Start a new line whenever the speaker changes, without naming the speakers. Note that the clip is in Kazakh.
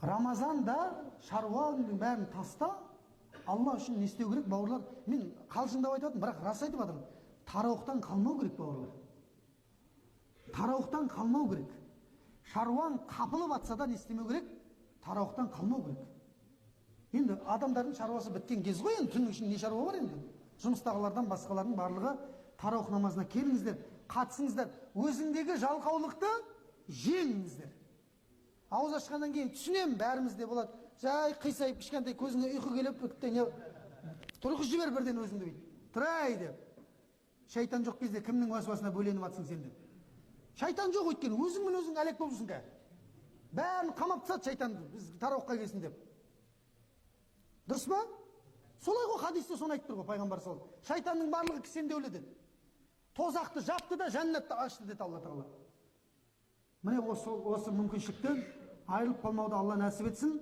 Рамазанда шаруаның бәрін таста, Алла үшін не істеу керек, бауырлар? Мен қалжыңдап айтып жатырмын, бірақ рас айтып жатырмын. Тарауықтан қалмау керек, бауырлар. Тарауықтан қалмау керек. Шаруаң қапылып атса да не істемеу керек? Тарауықтан қалмау керек. Енді адамдардың шаруасы біткен кез ғой, енді түннің ішінде не шаруа бар енді? Жұмыстағылардан басқалардың барлығы тарауық намазына келіңіздер, қатысыңыздар. Өзіңдегі жалқаулықты жеңіңіздер. Ауыз ашқаннан кейін түсінем, бәрімізде болады. Жай қисайып, кішкентай көзіңе ұйқы келіп, тұрғыз жібер бірден өзіңді бейт. Тұрай деп. Шайтан жоқ кезде кімнің уәсуасына бөленіп атсың сен деп. Шайтан жоқ өйткені, өзіңмен өзің әлек болыпсың ка. Бәрін қамап тастады шайтанды, біз тарауыққа келсін деп. Дұрыс па? Солай ғой, хадисте соны айтып тұр ғой пайғамбар саллаллаху алейхи вассалам. Шайтанның барлығы кісендеулі деді. Тозақты жапты да жәннатты ашты деді Алла тағала. Міне осы мүмкіншіліктен айырылып қалмауды Алла нәсіп етсін.